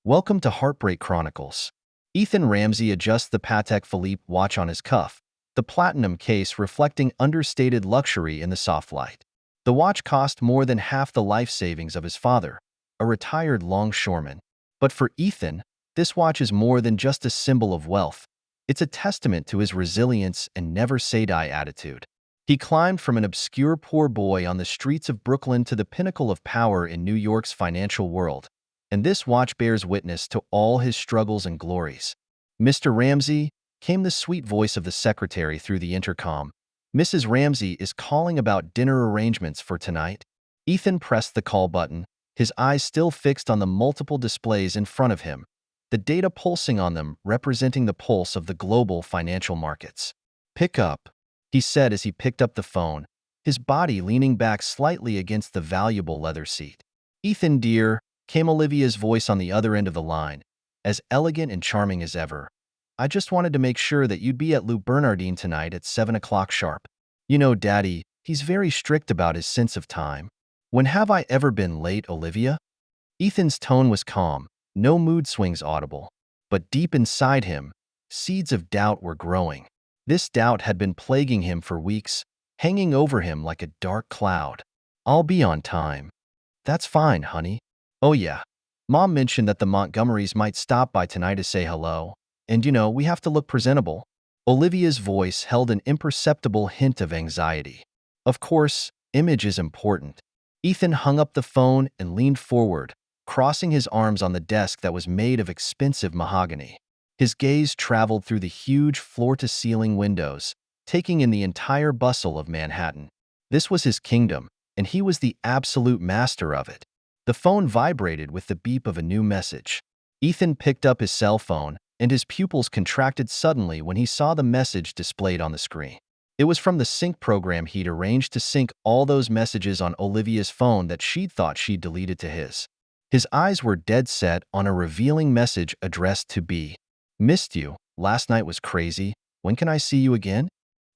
Welcome to Heartbreak Chronicles. Ethan Ramsey adjusts the Patek Philippe watch on his cuff, the platinum case reflecting understated luxury in the soft light. The watch cost more than half the life savings of his father, a retired longshoreman. But for Ethan, this watch is more than just a symbol of wealth. It's a testament to his resilience and never-say-die attitude. He climbed from an obscure poor boy on the streets of Brooklyn to the pinnacle of power in New York's financial world. And this watch bears witness to all his struggles and glories. "Mr. Ramsey," came the sweet voice of the secretary through the intercom. "Mrs. Ramsey is calling about dinner arrangements for tonight." Ethan pressed the call button, his eyes still fixed on the multiple displays in front of him, the data pulsing on them representing the pulse of the global financial markets. "Pick up," he said as he picked up the phone, his body leaning back slightly against the valuable leather seat. "Ethan, dear," came Olivia's voice on the other end of the line, as elegant and charming as ever. "I just wanted to make sure that you'd be at Lou Bernardine tonight at 7 o'clock sharp. You know, Daddy, he's very strict about his sense of time." "When have I ever been late, Olivia?" Ethan's tone was calm, no mood swings audible. But deep inside him, seeds of doubt were growing. This doubt had been plaguing him for weeks, hanging over him like a dark cloud. "I'll be on time." "That's fine, honey." "Oh yeah. Mom mentioned that the Montgomerys might stop by tonight to say hello. And we have to look presentable." Olivia's voice held an imperceptible hint of anxiety. "Of course, image is important." Ethan hung up the phone and leaned forward, crossing his arms on the desk that was made of expensive mahogany. His gaze traveled through the huge floor-to-ceiling windows, taking in the entire bustle of Manhattan. This was his kingdom, and he was the absolute master of it. The phone vibrated with the beep of a new message. Ethan picked up his cell phone, and his pupils contracted suddenly when he saw the message displayed on the screen. It was from the sync program he'd arranged to sync all those messages on Olivia's phone that she'd thought she'd deleted to his. His eyes were dead set on a revealing message addressed to B. "Missed you. Last night was crazy. When can I see you again?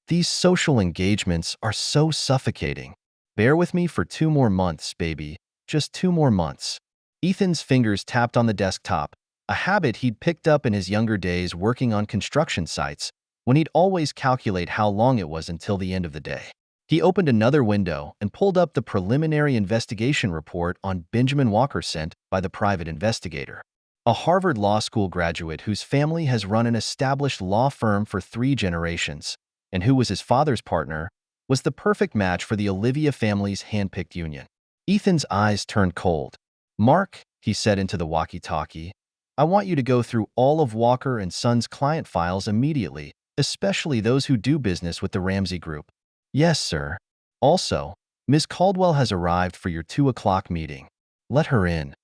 These social engagements are so suffocating. Bear with me for 2 more months, baby. Just 2 more months." Ethan's fingers tapped on the desktop, a habit he'd picked up in his younger days working on construction sites, when he'd always calculate how long it was until the end of the day. He opened another window and pulled up the preliminary investigation report on Benjamin Walker sent by the private investigator. A Harvard Law School graduate whose family has run an established law firm for 3 generations, and who was his father's partner, was the perfect match for the Olivia family's handpicked union. Ethan's eyes turned cold. "Mark," he said into the walkie-talkie, "I want you to go through all of Walker & Son's client files immediately, especially those who do business with the Ramsey Group." "Yes, sir." "Also, Ms. Caldwell has arrived for your 2 o'clock meeting. Let her in."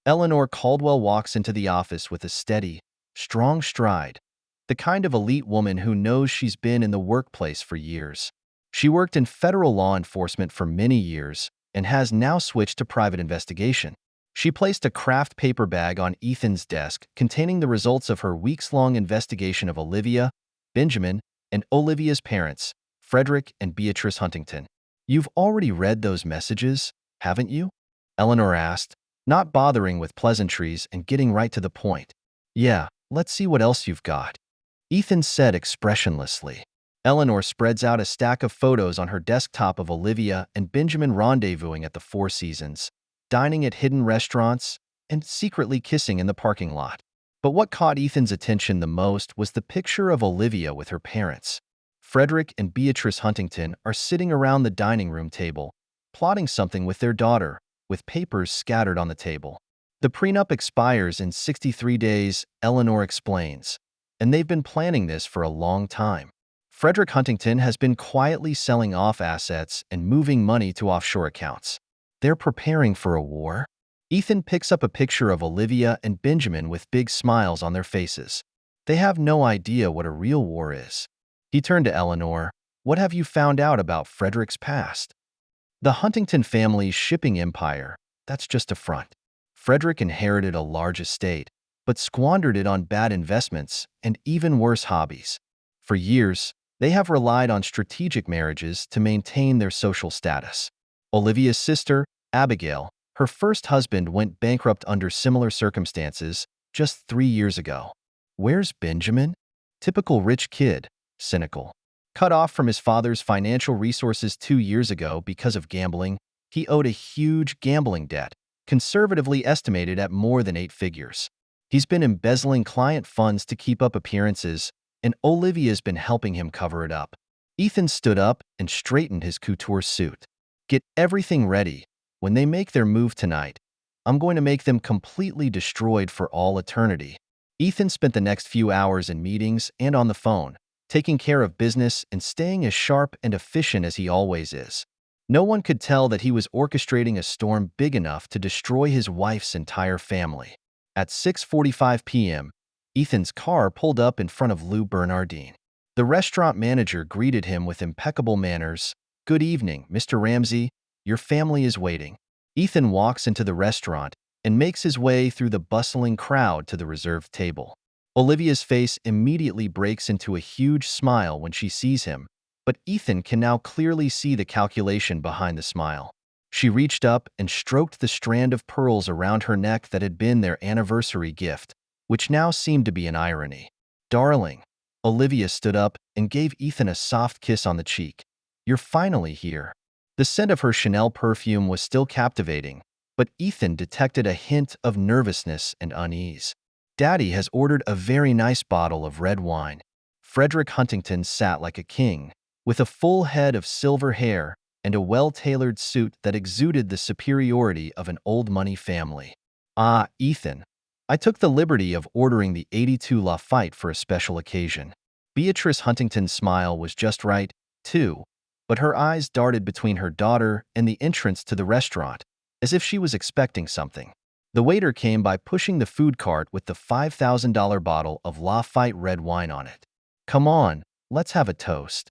Eleanor Caldwell walks into the office with a steady, strong stride, the kind of elite woman who knows she's been in the workplace for years. She worked in federal law enforcement for many years and has now switched to private investigation. She placed a craft paper bag on Ethan's desk containing the results of her weeks-long investigation of Olivia, Benjamin, and Olivia's parents, Frederick and Beatrice Huntington. "You've already read those messages, haven't you?" Eleanor asked, not bothering with pleasantries and getting right to the point. "Yeah, let's see what else you've got," Ethan said expressionlessly. Eleanor spreads out a stack of photos on her desktop of Olivia and Benjamin rendezvousing at the Four Seasons, dining at hidden restaurants, and secretly kissing in the parking lot. But what caught Ethan's attention the most was the picture of Olivia with her parents. Frederick and Beatrice Huntington are sitting around the dining room table, plotting something with their daughter, with papers scattered on the table. "The prenup expires in 63 days, Eleanor explains, and they've been planning this for a long time. Frederick Huntington has been quietly selling off assets and moving money to offshore accounts. They're preparing for a war." Ethan picks up a picture of Olivia and Benjamin with big smiles on their faces. They have no idea what a real war is. He turned to Eleanor. "What have you found out about Frederick's past?" "The Huntington family's shipping empire, that's just a front. Frederick inherited a large estate, but squandered it on bad investments and even worse hobbies. For years, they have relied on strategic marriages to maintain their social status. Olivia's sister, Abigail, Her first husband went bankrupt under similar circumstances just 3 years ago. Where's Benjamin? Typical rich kid, cynical. Cut off from his father's financial resources 2 years ago because of gambling, he owed a huge gambling debt, conservatively estimated at more than 8 figures. He's been embezzling client funds to keep up appearances, and Olivia's been helping him cover it up. Ethan stood up and straightened his couture suit. Get everything ready. When they make their move tonight, I'm going to make them completely destroyed for all eternity. Ethan spent the next few hours in meetings and on the phone, taking care of business and staying as sharp and efficient as he always is. No one could tell that he was orchestrating a storm big enough to destroy his wife's entire family. At 6:45 p.m., Ethan's car pulled up in front of Lou Bernardine. The restaurant manager greeted him with impeccable manners. "Good evening, Mr. Ramsey. Your family is waiting." Ethan walks into the restaurant and makes his way through the bustling crowd to the reserved table. Olivia's face immediately breaks into a huge smile when she sees him, but Ethan can now clearly see the calculation behind the smile. She reached up and stroked the strand of pearls around her neck that had been their anniversary gift, which now seemed to be an irony. "Darling." Olivia stood up and gave Ethan a soft kiss on the cheek. "You're finally here." The scent of her Chanel perfume was still captivating, but Ethan detected a hint of nervousness and unease. "Daddy has ordered a very nice bottle of red wine." Frederick Huntington sat like a king, with a full head of silver hair and a well-tailored suit that exuded the superiority of an old-money family. "Ah, Ethan, I took the liberty of ordering the 82 Lafite for a special occasion." Beatrice Huntington's smile was just right, too, but her eyes darted between her daughter and the entrance to the restaurant, as if she was expecting something. The waiter came by pushing the food cart with the $5,000 bottle of Lafite red wine on it. "Come on, let's have a toast."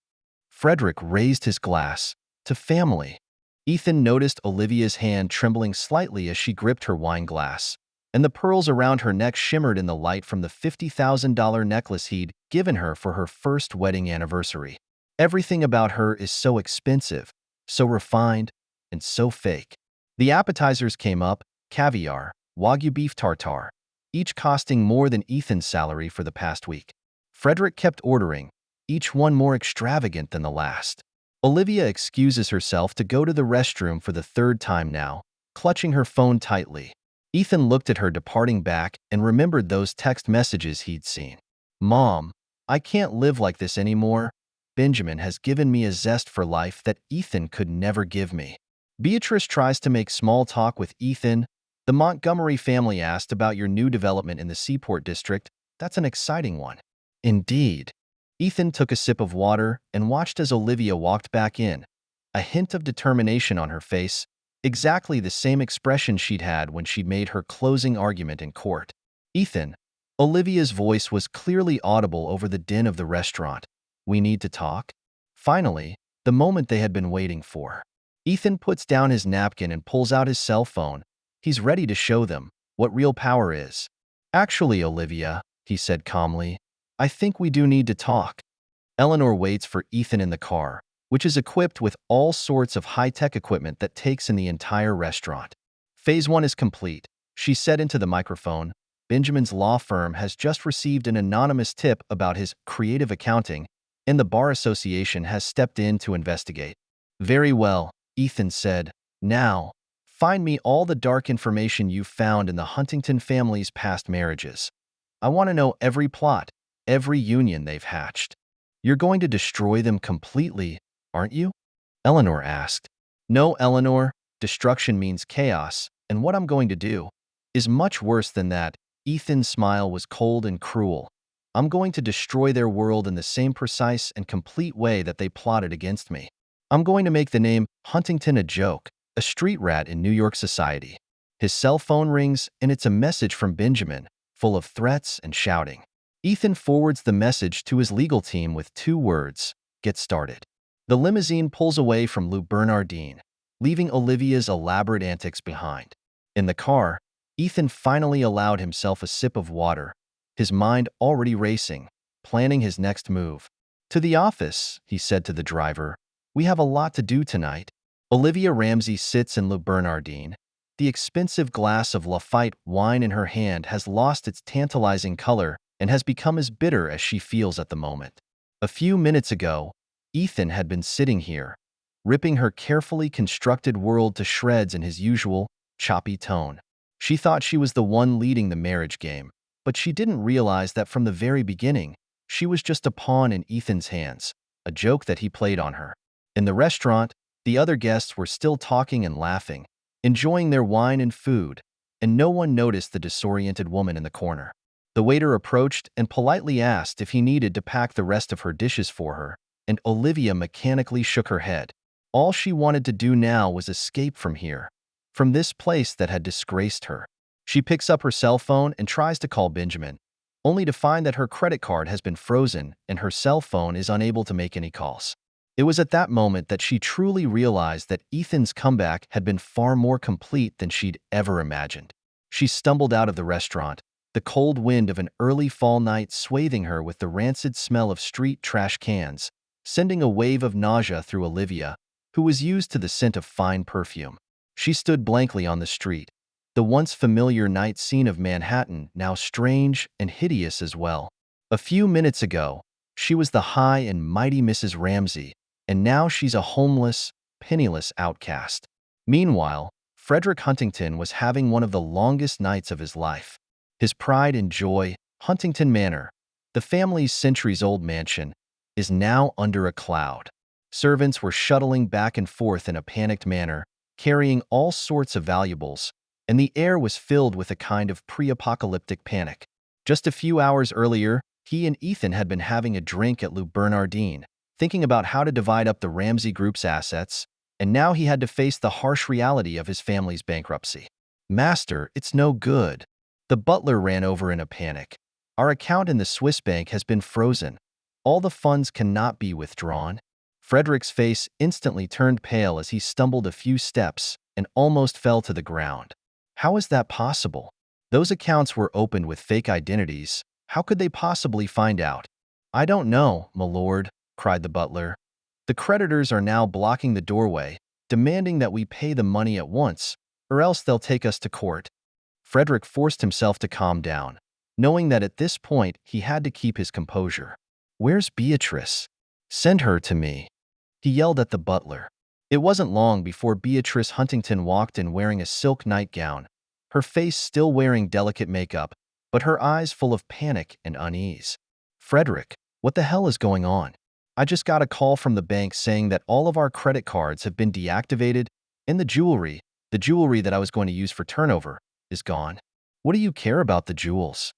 Frederick raised his glass. "To family." Ethan noticed Olivia's hand trembling slightly as she gripped her wine glass, and the pearls around her neck shimmered in the light from the $50,000 necklace he'd given her for her first wedding anniversary. Everything about her is so expensive, so refined, and so fake. The appetizers came up: caviar, Wagyu beef tartare, each costing more than Ethan's salary for the past week. Frederick kept ordering, each one more extravagant than the last. Olivia excuses herself to go to the restroom for the third time now, clutching her phone tightly. Ethan looked at her departing back and remembered those text messages he'd seen. "Mom, I can't live like this anymore. Benjamin has given me a zest for life that Ethan could never give me." Beatrice tries to make small talk with Ethan. "The Montgomery family asked about your new development in the Seaport District. That's an exciting one." "Indeed." Ethan took a sip of water and watched as Olivia walked back in, a hint of determination on her face, exactly the same expression she'd had when she'd made her closing argument in court. "Ethan," Olivia's voice was clearly audible over the din of the restaurant. "We need to talk?" Finally, the moment they had been waiting for. Ethan puts down his napkin and pulls out his cell phone. He's ready to show them what real power is. "Actually, Olivia," he said calmly, "I think we do need to talk." Eleanor waits for Ethan in the car, which is equipped with all sorts of high-tech equipment that takes in the entire restaurant. "Phase 1 is complete," she said into the microphone. "Benjamin's law firm has just received an anonymous tip about his creative accounting, and the Bar Association has stepped in to investigate." "Very well," Ethan said. "Now, find me all the dark information you've found in the Huntington family's past marriages. I want to know every plot, every union they've hatched." "You're going to destroy them completely, aren't you?" Eleanor asked. "No, Eleanor, destruction means chaos, and what I'm going to do is much worse than that." Ethan's smile was cold and cruel. "I'm going to destroy their world in the same precise and complete way that they plotted against me. I'm going to make the name Huntington a joke, a street rat in New York society." His cell phone rings, and it's a message from Benjamin, full of threats and shouting. Ethan forwards the message to his legal team with 2 words: "Get started." The limousine pulls away from Lou Bernardine, leaving Olivia's elaborate antics behind. In the car, Ethan finally allowed himself a sip of water, his mind already racing, planning his next move. "To the office," he said to the driver. "We have a lot to do tonight." Olivia Ramsey sits in Lou Bernardine, The expensive glass of Lafite wine in her hand has lost its tantalizing color and has become as bitter as she feels at the moment. A few minutes ago, Ethan had been sitting here, ripping her carefully constructed world to shreds in his usual, choppy tone. She thought she was the one leading the marriage game, but she didn't realize that from the very beginning, she was just a pawn in Ethan's hands, a joke that he played on her. In the restaurant, the other guests were still talking and laughing, enjoying their wine and food, and no one noticed the disoriented woman in the corner. The waiter approached and politely asked if he needed to pack the rest of her dishes for her, and Olivia mechanically shook her head. All she wanted to do now was escape from here, from this place that had disgraced her. She picks up her cell phone and tries to call Benjamin, only to find that her credit card has been frozen and her cell phone is unable to make any calls. It was at that moment that she truly realized that Ethan's comeback had been far more complete than she'd ever imagined. She stumbled out of the restaurant, the cold wind of an early fall night swathing her with the rancid smell of street trash cans, sending a wave of nausea through Olivia, who was used to the scent of fine perfume. She stood blankly on the street, the once familiar night scene of Manhattan now strange and hideous as well. A few minutes ago, she was the high and mighty Mrs. Ramsey, and now she's a homeless, penniless outcast. Meanwhile, Frederick Huntington was having one of the longest nights of his life. His pride and joy, Huntington Manor, the family's centuries-old mansion, is now under a cloud. Servants were shuttling back and forth in a panicked manner, carrying all sorts of valuables, and the air was filled with a kind of pre-apocalyptic panic. Just a few hours earlier, he and Ethan had been having a drink at Le Bernardin, thinking about how to divide up the Ramsey Group's assets, and now he had to face the harsh reality of his family's bankruptcy. "Master, it's no good." The butler ran over in a panic. "Our account in the Swiss bank has been frozen. All the funds cannot be withdrawn." Frederick's face instantly turned pale as he stumbled a few steps and almost fell to the ground. How is that possible? Those accounts were opened with fake identities. How could they possibly find out? "I don't know, my lord," cried the butler. "The creditors are now blocking the doorway, demanding that we pay the money at once, or else they'll take us to court." Frederick forced himself to calm down, knowing that at this point he had to keep his composure. "Where's Beatrice? Send her to me," he yelled at the butler. It wasn't long before Beatrice Huntington walked in wearing a silk nightgown, her face still wearing delicate makeup, but her eyes full of panic and unease. "Frederick, what the hell is going on? I just got a call from the bank saying that all of our credit cards have been deactivated and the jewelry that I was going to use for turnover, is gone." "What do you care about the jewels?"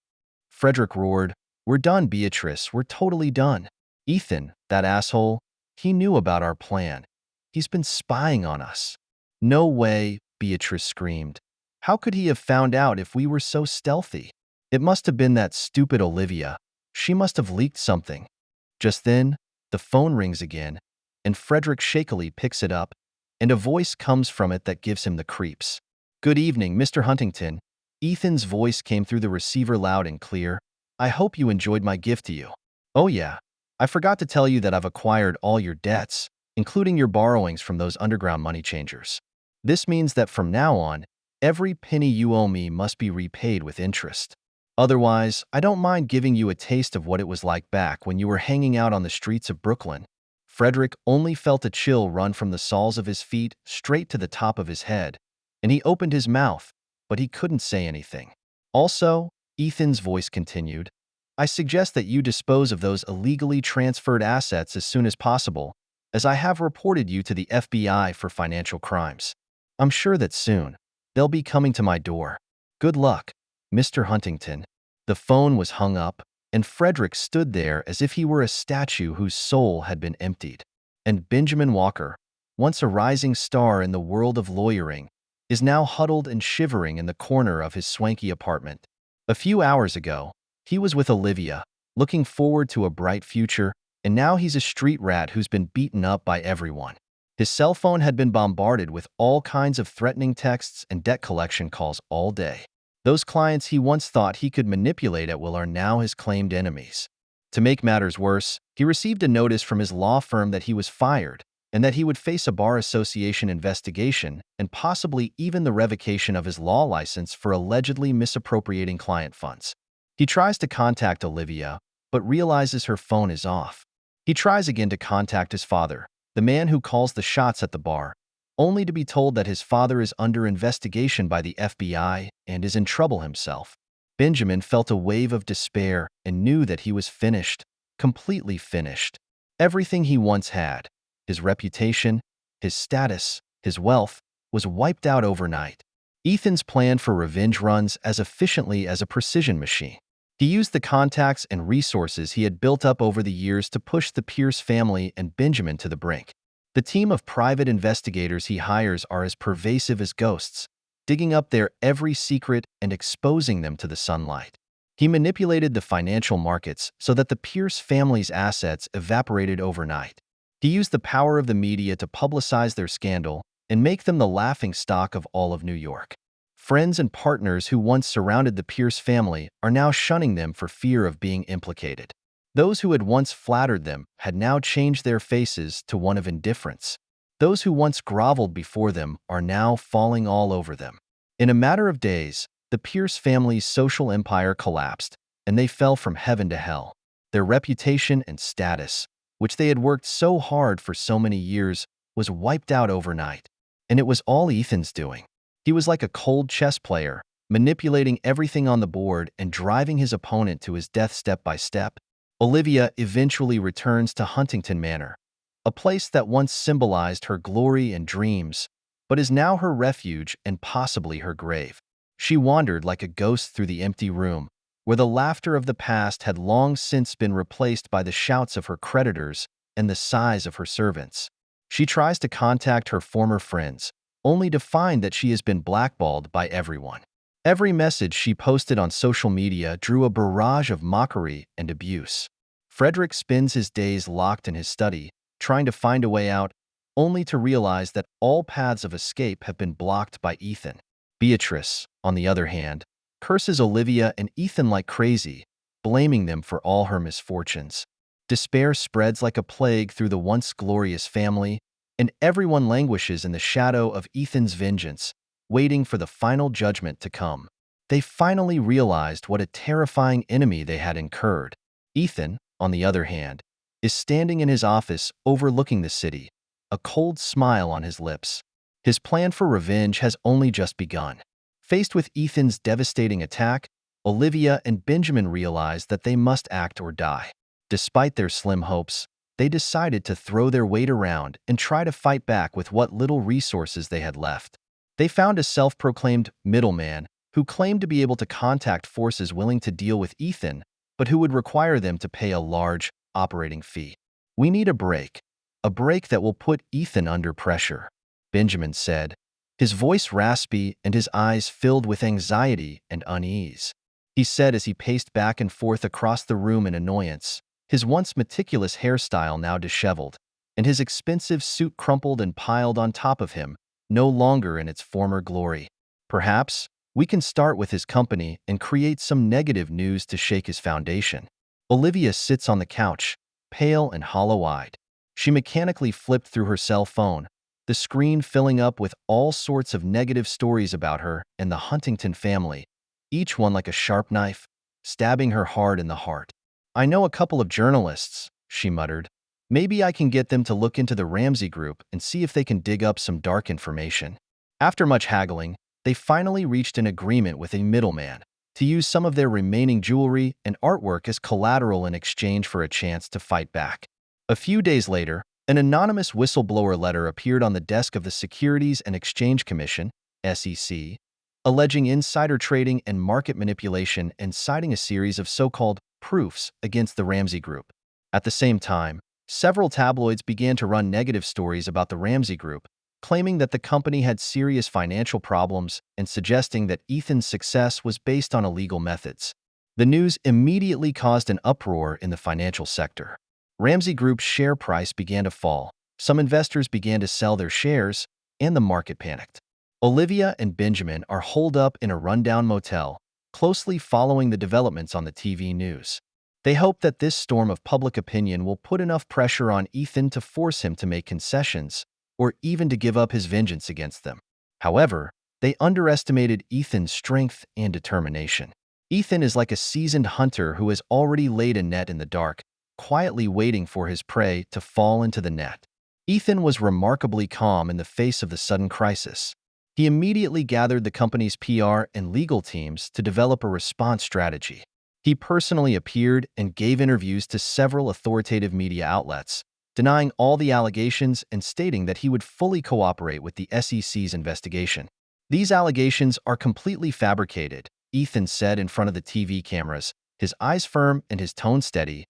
Frederick roared. "We're done, Beatrice. We're totally done. Ethan, that asshole, he knew about our plan. He's been spying on us." "No way," Beatrice screamed. "How could he have found out if we were so stealthy? It must have been that stupid Olivia. She must have leaked something." Just then, the phone rings again, and Frederick shakily picks it up, and a voice comes from it that gives him the creeps. "Good evening, Mr. Huntington." Ethan's voice came through the receiver loud and clear. "I hope you enjoyed my gift to you." "Oh yeah, I forgot to tell you that I've acquired all your debts, including your borrowings from those underground money changers. This means that from now on, every penny you owe me must be repaid with interest. Otherwise, I don't mind giving you a taste of what it was like back when you were hanging out on the streets of Brooklyn." Frederick only felt a chill run from the soles of his feet straight to the top of his head, and he opened his mouth, but he couldn't say anything. "Also," Ethan's voice continued, "I suggest that you dispose of those illegally transferred assets as soon as possible, as I have reported you to the FBI for financial crimes. I'm sure that soon, they'll be coming to my door. Good luck, Mr. Huntington." The phone was hung up, and Frederick stood there as if he were a statue whose soul had been emptied. And Benjamin Walker, once a rising star in the world of lawyering, is now huddled and shivering in the corner of his swanky apartment. A few hours ago, he was with Olivia, looking forward to a bright future, and now he's a street rat who's been beaten up by everyone. His cell phone had been bombarded with all kinds of threatening texts and debt collection calls all day. Those clients he once thought he could manipulate at will are now his claimed enemies. To make matters worse, he received a notice from his law firm that he was fired, and that he would face a bar association investigation and possibly even the revocation of his law license for allegedly misappropriating client funds. He tries to contact Olivia, but realizes her phone is off. He tries again to contact his father, the man who calls the shots at the bar, only to be told that his father is under investigation by the FBI and is in trouble himself. Benjamin felt a wave of despair and knew that he was finished, completely finished. Everything he once had, his reputation, his status, his wealth, was wiped out overnight. Ethan's plan for revenge runs as efficiently as a precision machine. He used the contacts and resources he had built up over the years to push the Pierce family and Benjamin to the brink. The team of private investigators he hires are as pervasive as ghosts, digging up their every secret and exposing them to the sunlight. He manipulated the financial markets so that the Pierce family's assets evaporated overnight. He used the power of the media to publicize their scandal and make them the laughingstock of all of New York. Friends and partners who once surrounded the Pierce family are now shunning them for fear of being implicated. Those who had once flattered them had now changed their faces to one of indifference. Those who once groveled before them are now falling all over them. In a matter of days, the Pierce family's social empire collapsed, and they fell from heaven to hell. Their reputation and status, which they had worked so hard for so many years, was wiped out overnight. And it was all Ethan's doing. He was like a cold chess player, manipulating everything on the board and driving his opponent to his death step by step. Olivia eventually returns to Huntington Manor, a place that once symbolized her glory and dreams, but is now her refuge and possibly her grave. She wandered like a ghost through the empty room, where the laughter of the past had long since been replaced by the shouts of her creditors and the sighs of her servants. She tries to contact her former friends, only to find that she has been blackballed by everyone. Every message she posted on social media drew a barrage of mockery and abuse. Frederick spends his days locked in his study, trying to find a way out, only to realize that all paths of escape have been blocked by Ethan. Beatrice, on the other hand, curses Olivia and Ethan like crazy, blaming them for all her misfortunes. Despair spreads like a plague through the once glorious family, and everyone languishes in the shadow of Ethan's vengeance, waiting for the final judgment to come. They finally realized what a terrifying enemy they had incurred. Ethan, on the other hand, is standing in his office overlooking the city, a cold smile on his lips. His plan for revenge has only just begun. Faced with Ethan's devastating attack, Olivia and Benjamin realized that they must act or die. Despite their slim hopes, they decided to throw their weight around and try to fight back with what little resources they had left. They found a self-proclaimed middleman who claimed to be able to contact forces willing to deal with Ethan, but who would require them to pay a large operating fee. "We need a break that will put Ethan under pressure," Benjamin said, his voice raspy and his eyes filled with anxiety and unease. He said as he paced back and forth across the room in annoyance, his once meticulous hairstyle now disheveled, and his expensive suit crumpled and piled on top of him, no longer in its former glory. "Perhaps we can start with his company and create some negative news to shake his foundation." Olivia sits on the couch, pale and hollow-eyed. She mechanically flipped through her cell phone, the screen filling up with all sorts of negative stories about her and the Huntington family, each one like a sharp knife, stabbing her hard in the heart. "I know a couple of journalists," she muttered. "Maybe I can get them to look into the Ramsey group and see if they can dig up some dark information." After much haggling, they finally reached an agreement with a middleman to use some of their remaining jewelry and artwork as collateral in exchange for a chance to fight back. A few days later, an anonymous whistleblower letter appeared on the desk of the Securities and Exchange Commission, SEC, alleging insider trading and market manipulation and citing a series of so-called proofs against the Ramsey Group. At the same time, several tabloids began to run negative stories about the Ramsey Group, claiming that the company had serious financial problems and suggesting that Ethan's success was based on illegal methods. The news immediately caused an uproar in the financial sector. Ramsey Group's share price began to fall, some investors began to sell their shares, and the market panicked. Olivia and Benjamin are holed up in a rundown motel, closely following the developments on the TV news. They hope that this storm of public opinion will put enough pressure on Ethan to force him to make concessions, or even to give up his vengeance against them. However, they underestimated Ethan's strength and determination. Ethan is like a seasoned hunter who has already laid a net in the dark, quietly waiting for his prey to fall into the net. Ethan was remarkably calm in the face of the sudden crisis. He immediately gathered the company's PR and legal teams to develop a response strategy. He personally appeared and gave interviews to several authoritative media outlets, denying all the allegations and stating that he would fully cooperate with the SEC's investigation. "These allegations are completely fabricated," Ethan said in front of the TV cameras, his eyes firm and his tone steady.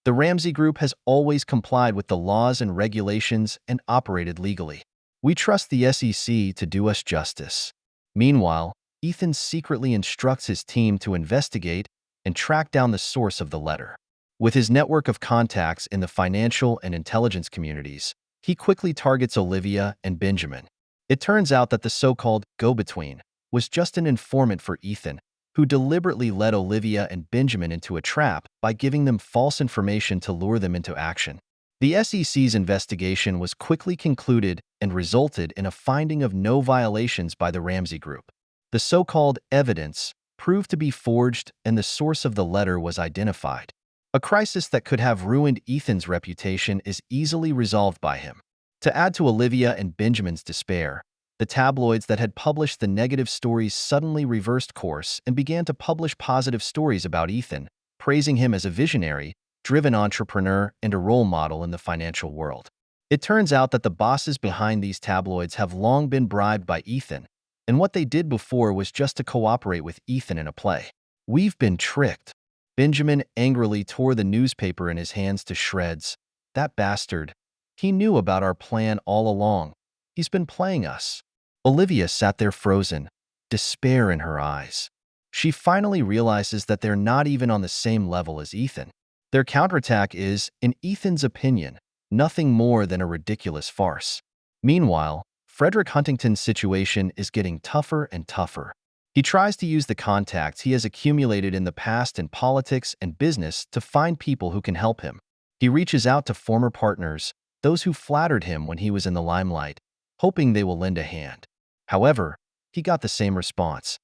"The Ramsey Group has always complied with the laws and regulations and operated legally. We trust the SEC to do us justice." Meanwhile, Ethan secretly instructs his team to investigate and track down the source of the letter. With his network of contacts in the financial and intelligence communities, he quickly targets Olivia and Benjamin. It turns out that the so-called go-between was just an informant for Ethan, who deliberately led Olivia and Benjamin into a trap by giving them false information to lure them into action. The SEC's investigation was quickly concluded and resulted in a finding of no violations by the Ramsey Group. The so-called evidence proved to be forged and the source of the letter was identified. A crisis that could have ruined Ethan's reputation is easily resolved by him. To add to Olivia and Benjamin's despair, the tabloids that had published the negative stories suddenly reversed course and began to publish positive stories about Ethan, praising him as a visionary, driven entrepreneur and a role model in the financial world. It turns out that the bosses behind these tabloids have long been bribed by Ethan, and what they did before was just to cooperate with Ethan in a play. "We've been tricked." Benjamin angrily tore the newspaper in his hands to shreds. "That bastard. He knew about our plan all along. He's been playing us." Olivia sat there frozen, despair in her eyes. She finally realizes that they're not even on the same level as Ethan. Their counterattack is, in Ethan's opinion, nothing more than a ridiculous farce. Meanwhile, Frederick Huntington's situation is getting tougher and tougher. He tries to use the contacts he has accumulated in the past in politics and business to find people who can help him. He reaches out to former partners, those who flattered him when he was in the limelight, hoping they will lend a hand. However, he got the same response: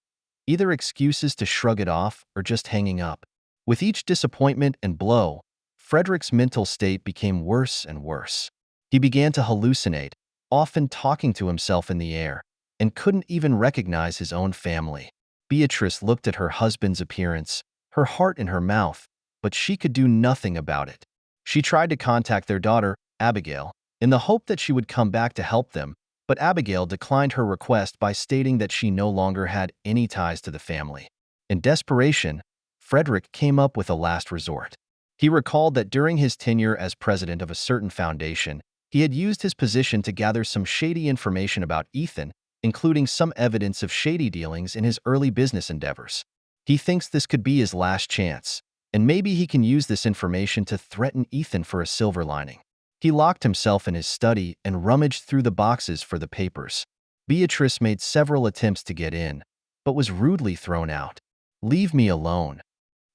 either excuses to shrug it off or just hanging up. With each disappointment and blow, Frederick's mental state became worse and worse. He began to hallucinate, often talking to himself in the air, and couldn't even recognize his own family. Beatrice looked at her husband's appearance, her heart in her mouth, but she could do nothing about it. She tried to contact their daughter, Abigail, in the hope that she would come back to help them, but Abigail declined her request by stating that she no longer had any ties to the family. In desperation, Frederick came up with a last resort. He recalled that during his tenure as president of a certain foundation, he had used his position to gather some shady information about Ethan, including some evidence of shady dealings in his early business endeavors. He thinks this could be his last chance, and maybe he can use this information to threaten Ethan for a silver lining. He locked himself in his study and rummaged through the boxes for the papers. Beatrice made several attempts to get in, but was rudely thrown out. "Leave me alone,"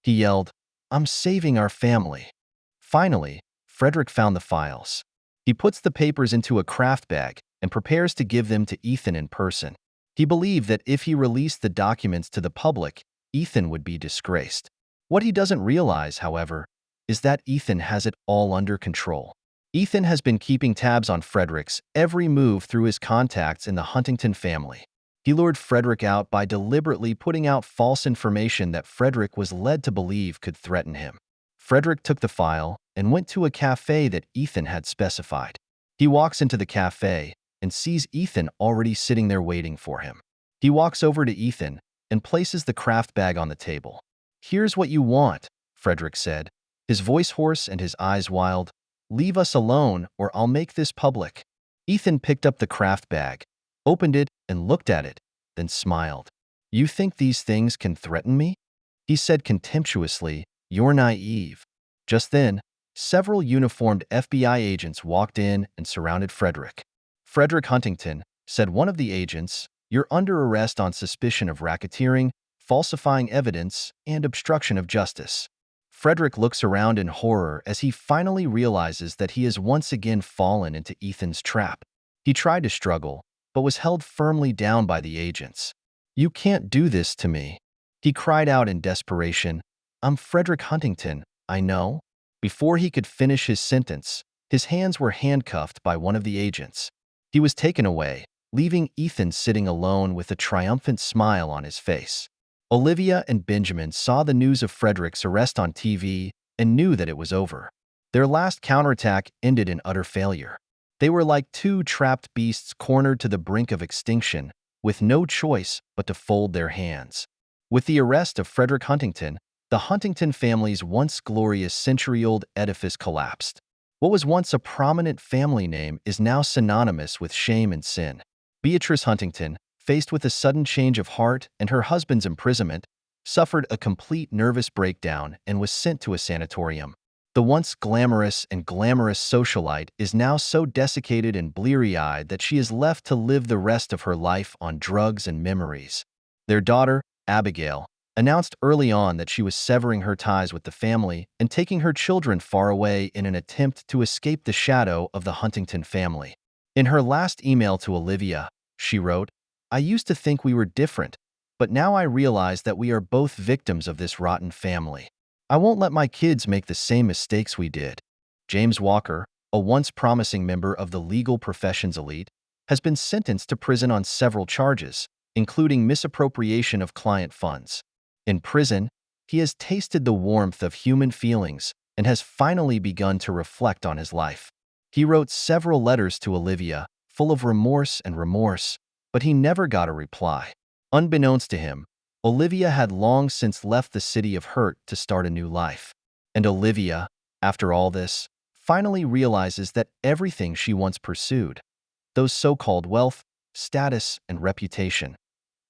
he yelled. "I'm saving our family." Finally, Frederick found the files. He puts the papers into a craft bag and prepares to give them to Ethan in person. He believed that if he released the documents to the public, Ethan would be disgraced. What he doesn't realize, however, is that Ethan has it all under control. Ethan has been keeping tabs on Frederick's every move through his contacts in the Huntington family. He lured Frederick out by deliberately putting out false information that Frederick was led to believe could threaten him. Frederick took the file and went to a cafe that Ethan had specified. He walks into the cafe and sees Ethan already sitting there waiting for him. He walks over to Ethan and places the craft bag on the table. "Here's what you want," Frederick said, his voice hoarse and his eyes wild. "Leave us alone or I'll make this public." Ethan picked up the craft bag, opened it and looked at it, then smiled. "You think these things can threaten me?" he said contemptuously. "You're naive." Just then, several uniformed FBI agents walked in and surrounded Frederick. "Frederick Huntington," said one of the agents, "you're under arrest on suspicion of racketeering, falsifying evidence, and obstruction of justice." Frederick looks around in horror as he finally realizes that he has once again fallen into Ethan's trap. He tried to struggle, but was held firmly down by the agents. "You can't do this to me," he cried out in desperation. "I'm Frederick Huntington, I know." Before he could finish his sentence, his hands were handcuffed by one of the agents. He was taken away, leaving Ethan sitting alone with a triumphant smile on his face. Olivia and Benjamin saw the news of Frederick's arrest on TV and knew that it was over. Their last counterattack ended in utter failure. They were like two trapped beasts cornered to the brink of extinction, with no choice but to fold their hands. With the arrest of Frederick Huntington, the Huntington family's once glorious century-old edifice collapsed. What was once a prominent family name is now synonymous with shame and sin. Beatrice Huntington, faced with a sudden change of heart and her husband's imprisonment, suffered a complete nervous breakdown and was sent to a sanatorium. The once glamorous socialite is now so desiccated and bleary-eyed that she is left to live the rest of her life on drugs and memories. Their daughter, Abigail, announced early on that she was severing her ties with the family and taking her children far away in an attempt to escape the shadow of the Huntington family. In her last email to Olivia, she wrote, "I used to think we were different, but now I realize that we are both victims of this rotten family. I won't let my kids make the same mistakes we did." James Walker, a once promising member of the legal profession's elite, has been sentenced to prison on several charges, including misappropriation of client funds. In prison, he has tasted the warmth of human feelings and has finally begun to reflect on his life. He wrote several letters to Olivia, full of remorse, but he never got a reply. Unbeknownst to him, Olivia had long since left the city of hurt to start a new life. And Olivia, after all this, finally realizes that everything she once pursued, those so-called wealth, status, and reputation,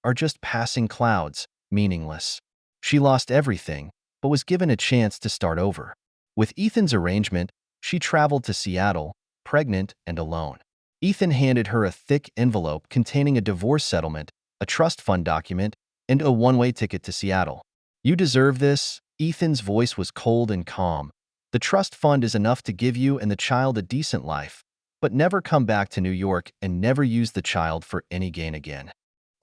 are just passing clouds, meaningless. She lost everything, but was given a chance to start over. With Ethan's arrangement, she traveled to Seattle, pregnant and alone. Ethan handed her a thick envelope containing a divorce settlement, a trust fund document, and a one-way ticket to Seattle. "You deserve this." Ethan's voice was cold and calm. "The trust fund is enough to give you and the child a decent life, but never come back to New York and never use the child for any gain again."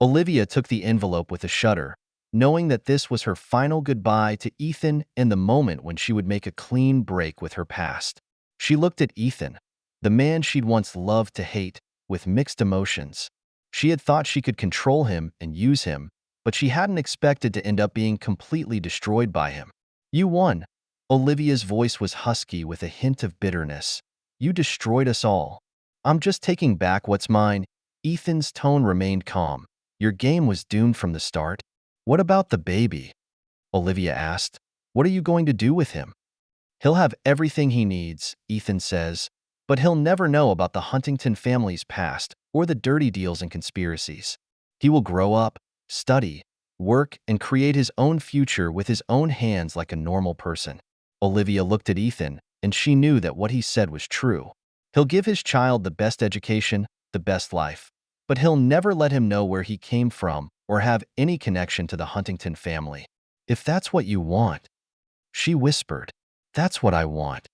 Olivia took the envelope with a shudder, knowing that this was her final goodbye to Ethan and the moment when she would make a clean break with her past. She looked at Ethan, the man she'd once loved to hate, with mixed emotions. She had thought she could control him and use him, but she hadn't expected to end up being completely destroyed by him. "You won." Olivia's voice was husky with a hint of bitterness. "You destroyed us all." "I'm just taking back what's mine." Ethan's tone remained calm. "Your game was doomed from the start." "What about the baby?" Olivia asked. "What are you going to do with him?" "He'll have everything he needs," Ethan says, "but he'll never know about the Huntington family's past or the dirty deals and conspiracies. He will grow up, study, work, and create his own future with his own hands like a normal person." Olivia looked at Ethan, and she knew that what he said was true. He'll give his child the best education, the best life, but he'll never let him know where he came from or have any connection to the Huntington family. "If that's what you want," she whispered. "That's what I want."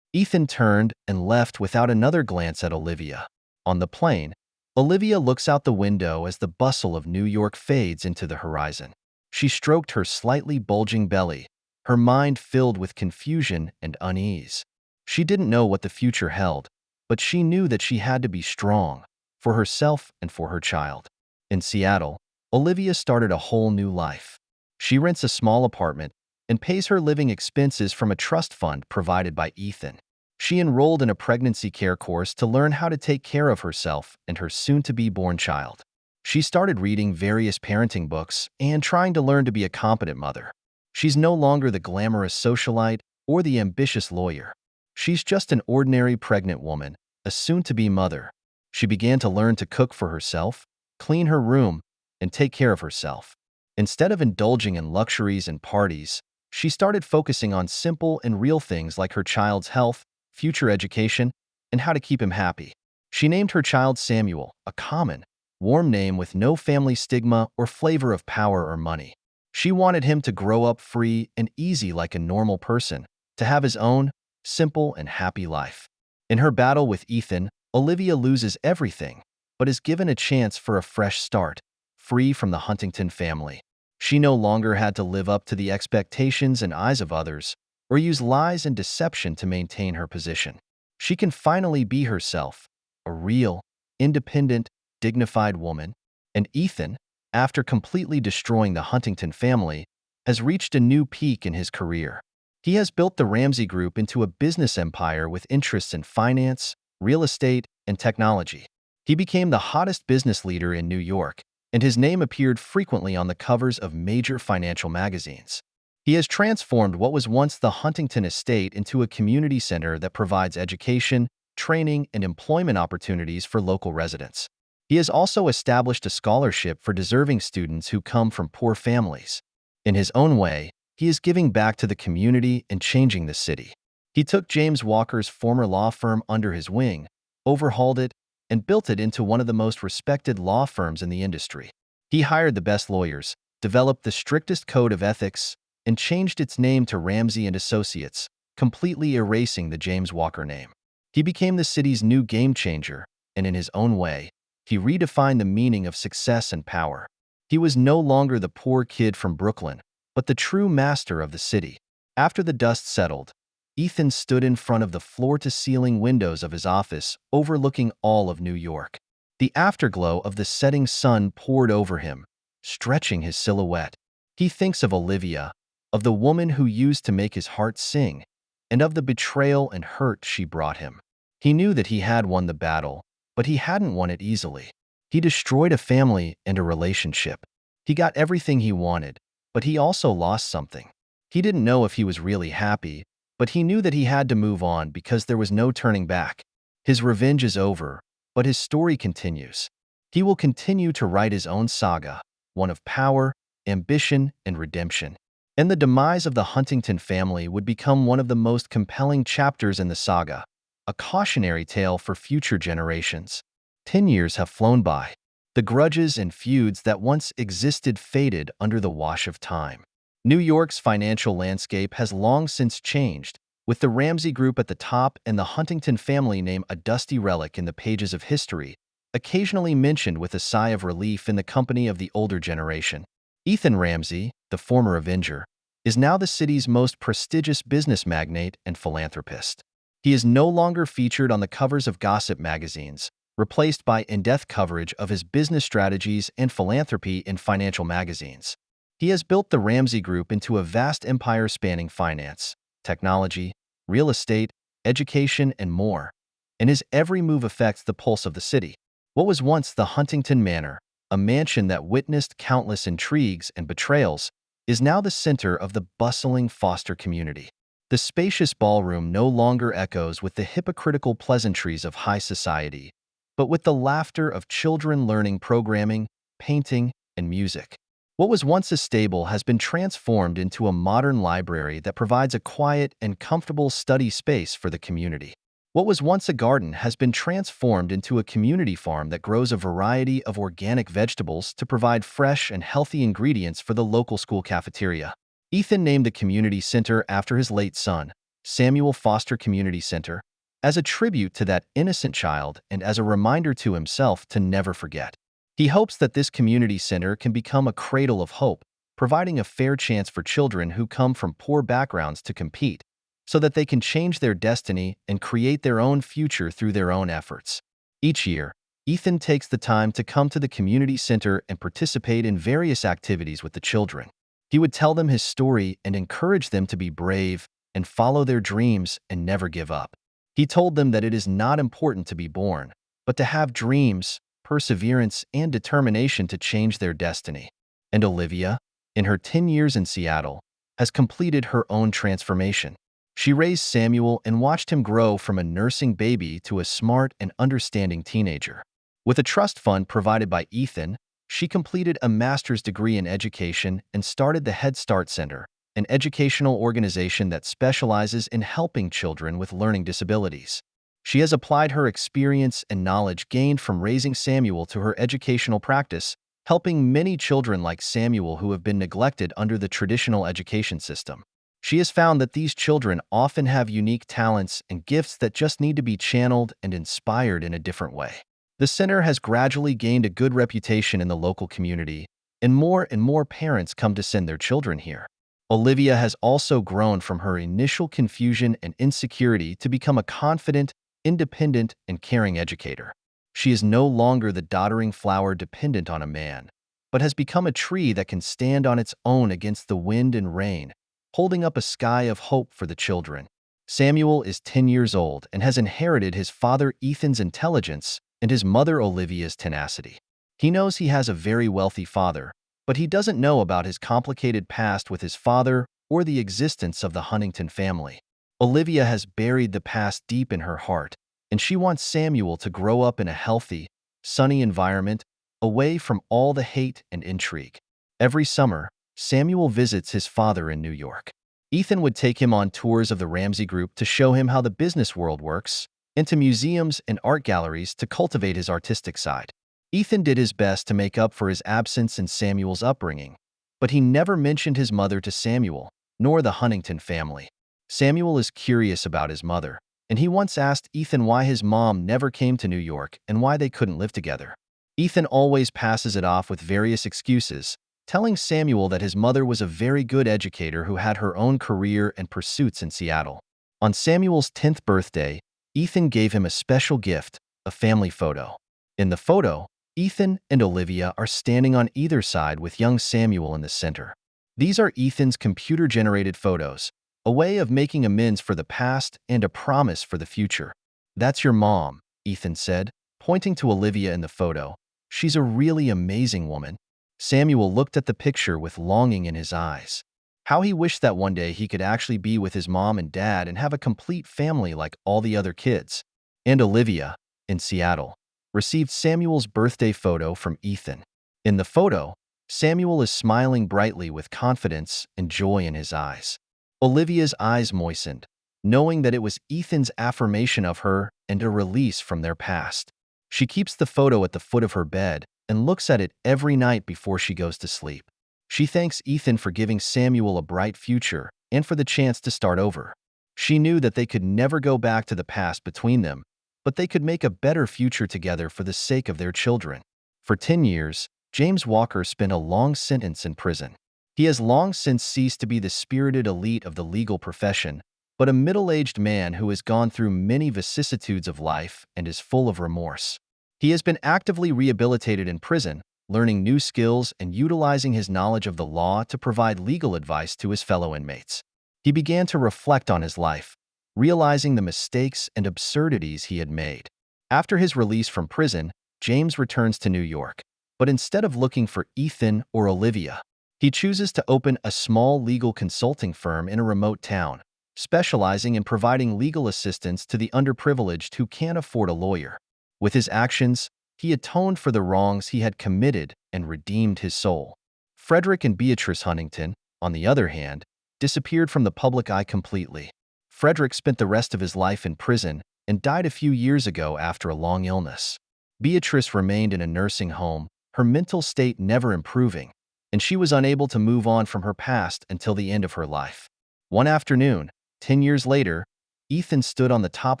Ethan turned and left without another glance at Olivia. On the plane, Olivia looks out the window as the bustle of New York fades into the horizon. She stroked her slightly bulging belly, her mind filled with confusion and unease. She didn't know what the future held, but she knew that she had to be strong, for herself and for her child. In Seattle, Olivia started a whole new life. She rents a small apartment and pays her living expenses from a trust fund provided by Ethan. She enrolled in a pregnancy care course to learn how to take care of herself and her soon-to-be-born child. She started reading various parenting books and trying to learn to be a competent mother. She's no longer the glamorous socialite or the ambitious lawyer. She's just an ordinary pregnant woman, a soon-to-be mother. She began to learn to cook for herself, clean her room, and take care of herself. Instead of indulging in luxuries and parties, she started focusing on simple and real things like her child's health, future education, and how to keep him happy. She named her child Samuel, a common, warm name with no family stigma or flavor of power or money. She wanted him to grow up free and easy like a normal person, to have his own, simple and happy life. In her battle with Ethan, Olivia loses everything, but is given a chance for a fresh start, free from the Huntington family. She no longer had to live up to the expectations and eyes of others, or use lies and deception to maintain her position. She can finally be herself, a real, independent, dignified woman, and Ethan, after completely destroying the Huntington family, has reached a new peak in his career. He has built the Ramsey Group into a business empire with interests in finance, real estate, and technology. He became the hottest business leader in New York, and his name appeared frequently on the covers of major financial magazines. He has transformed what was once the Huntington estate into a community center that provides education, training, and employment opportunities for local residents. He has also established a scholarship for deserving students who come from poor families. In his own way, he is giving back to the community and changing the city. He took James Walker's former law firm under his wing, overhauled it, and built it into one of the most respected law firms in the industry. He hired the best lawyers, developed the strictest code of ethics, and changed its name to Ramsey and Associates, completely erasing the James Walker name. He became the city's new game changer, and in his own way, he redefined the meaning of success and power. He was no longer the poor kid from Brooklyn, but the true master of the city. After the dust settled, Ethan stood in front of the floor-to-ceiling windows of his office, overlooking all of New York. The afterglow of the setting sun poured over him, stretching his silhouette. He thinks of Olivia, of the woman who used to make his heart sing, and of the betrayal and hurt she brought him. He knew that he had won the battle, but he hadn't won it easily. He destroyed a family and a relationship. He got everything he wanted, but he also lost something. He didn't know if he was really happy, but he knew that he had to move on because there was no turning back. His revenge is over, but his story continues. He will continue to write his own saga, one of power, ambition, and redemption. And the demise of the Huntington family would become one of the most compelling chapters in the saga, a cautionary tale for future generations. 10 years have flown by. The grudges and feuds that once existed faded under the wash of time. New York's financial landscape has long since changed, with the Ramsey Group at the top and the Huntington family name a dusty relic in the pages of history, occasionally mentioned with a sigh of relief in the company of the older generation. Ethan Ramsey, the former Avenger, is now the city's most prestigious business magnate and philanthropist. He is no longer featured on the covers of gossip magazines, replaced by in-depth coverage of his business strategies and philanthropy in financial magazines. He has built the Ramsey Group into a vast empire spanning finance, technology, real estate, education, and more, and his every move affects the pulse of the city. What was once the Huntington Manor, a mansion that witnessed countless intrigues and betrayals, is now the center of the bustling Foster community. The spacious ballroom no longer echoes with the hypocritical pleasantries of high society, but with the laughter of children learning programming, painting, and music. What was once a stable has been transformed into a modern library that provides a quiet and comfortable study space for the community. What was once a garden has been transformed into a community farm that grows a variety of organic vegetables to provide fresh and healthy ingredients for the local school cafeteria. Ethan named the community center after his late son, Samuel Foster Community Center, as a tribute to that innocent child and as a reminder to himself to never forget. He hopes that this community center can become a cradle of hope, providing a fair chance for children who come from poor backgrounds to compete, so that they can change their destiny and create their own future through their own efforts. Each year, Ethan takes the time to come to the community center and participate in various activities with the children. He would tell them his story and encourage them to be brave and follow their dreams and never give up. He told them that it is not important to be born, but to have dreams, perseverance, and determination to change their destiny. And Olivia, in her 10 years in Seattle, has completed her own transformation. She raised Samuel and watched him grow from a nursing baby to a smart and understanding teenager. With a trust fund provided by Ethan, she completed a master's degree in education and started the Head Start Center, an educational organization that specializes in helping children with learning disabilities. She has applied her experience and knowledge gained from raising Samuel to her educational practice, helping many children like Samuel who have been neglected under the traditional education system. She has found that these children often have unique talents and gifts that just need to be channeled and inspired in a different way. The center has gradually gained a good reputation in the local community, and more parents come to send their children here. Olivia has also grown from her initial confusion and insecurity to become a confident, independent, and caring educator. She is no longer the doddering flower dependent on a man, but has become a tree that can stand on its own against the wind and rain, holding up a sky of hope for the children. Samuel is 10 years old and has inherited his father Ethan's intelligence and his mother Olivia's tenacity. He knows he has a very wealthy father, but he doesn't know about his complicated past with his father or the existence of the Huntington family. Olivia has buried the past deep in her heart, and she wants Samuel to grow up in a healthy, sunny environment, away from all the hate and intrigue. Every summer, Samuel visits his father in New York. Ethan would take him on tours of the Ramsey Group to show him how the business world works, and to museums and art galleries to cultivate his artistic side. Ethan did his best to make up for his absence in Samuel's upbringing, but he never mentioned his mother to Samuel, nor the Huntington family. Samuel is curious about his mother, and he once asked Ethan why his mom never came to New York and why they couldn't live together. Ethan always passes it off with various excuses, telling Samuel that his mother was a very good educator who had her own career and pursuits in Seattle. On Samuel's 10th birthday, Ethan gave him a special gift, a family photo. In the photo, Ethan and Olivia are standing on either side with young Samuel in the center. These are Ethan's computer-generated photos, a way of making amends for the past and a promise for the future. "That's your mom," Ethan said, pointing to Olivia in the photo. "She's a really amazing woman." Samuel looked at the picture with longing in his eyes. How he wished that one day he could actually be with his mom and dad and have a complete family like all the other kids. And Olivia, in Seattle, received Samuel's birthday photo from Ethan. In the photo, Samuel is smiling brightly with confidence and joy in his eyes. Olivia's eyes moistened, knowing that it was Ethan's affirmation of her and a release from their past. She keeps the photo at the foot of her bed and looks at it every night before she goes to sleep. She thanks Ethan for giving Samuel a bright future and for the chance to start over. She knew that they could never go back to the past between them, but they could make a better future together for the sake of their children. For 10 years, James Walker spent a long sentence in prison. He has long since ceased to be the spirited elite of the legal profession, but a middle-aged man who has gone through many vicissitudes of life and is full of remorse. He has been actively rehabilitated in prison, learning new skills and utilizing his knowledge of the law to provide legal advice to his fellow inmates. He began to reflect on his life, realizing the mistakes and absurdities he had made. After his release from prison, James returns to New York, but instead of looking for Ethan or Olivia, he chooses to open a small legal consulting firm in a remote town, specializing in providing legal assistance to the underprivileged who can't afford a lawyer. With his actions, he atoned for the wrongs he had committed and redeemed his soul. Frederick and Beatrice Huntington, on the other hand, disappeared from the public eye completely. Frederick spent the rest of his life in prison and died a few years ago after a long illness. Beatrice remained in a nursing home, her mental state never improving, and she was unable to move on from her past until the end of her life. One afternoon, 10 years later, Ethan stood on the top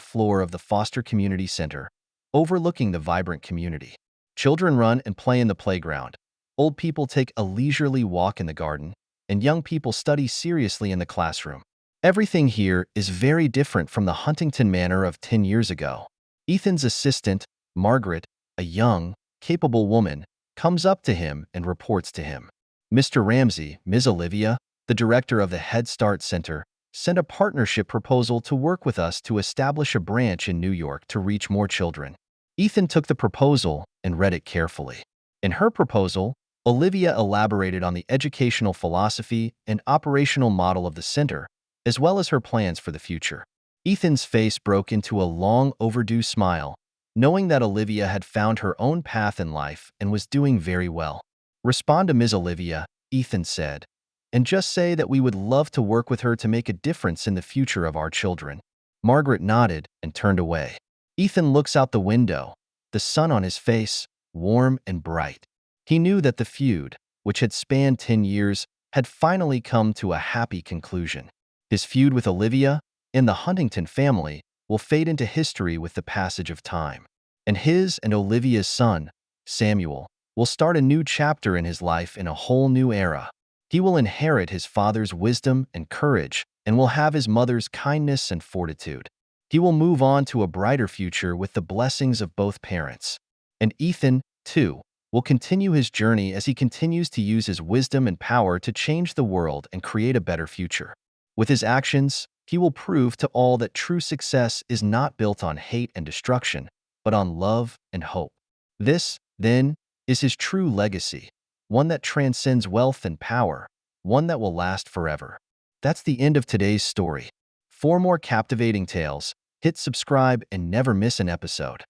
floor of the Foster Community Center, overlooking the vibrant community. Children run and play in the playground, old people take a leisurely walk in the garden, and young people study seriously in the classroom. Everything here is very different from the Huntington manor of 10 years ago. Ethan's assistant, Margaret, a young, capable woman, comes up to him and reports to him. "Mr. Ramsey, Ms. Olivia, the director of the Head Start Center, sent a partnership proposal to work with us to establish a branch in New York to reach more children." Ethan took the proposal and read it carefully. In her proposal, Olivia elaborated on the educational philosophy and operational model of the center, as well as her plans for the future. Ethan's face broke into a long overdue smile, knowing that Olivia had found her own path in life and was doing very well. "Respond to Ms. Olivia," Ethan said, "and just say that we would love to work with her to make a difference in the future of our children." Margaret nodded and turned away. Ethan looks out the window, the sun on his face, warm and bright. He knew that the feud, which had spanned 10 years, had finally come to a happy conclusion. His feud with Olivia and the Huntington family will fade into history with the passage of time. And his and Olivia's son, Samuel, will start a new chapter in his life in a whole new era. He will inherit his father's wisdom and courage and will have his mother's kindness and fortitude. He will move on to a brighter future with the blessings of both parents. And Ethan, too, will continue his journey as he continues to use his wisdom and power to change the world and create a better future. With his actions, he will prove to all that true success is not built on hate and destruction, but on love and hope. This, then, is his true legacy, one that transcends wealth and power, one that will last forever. That's the end of today's story. For more captivating tales, hit subscribe and never miss an episode.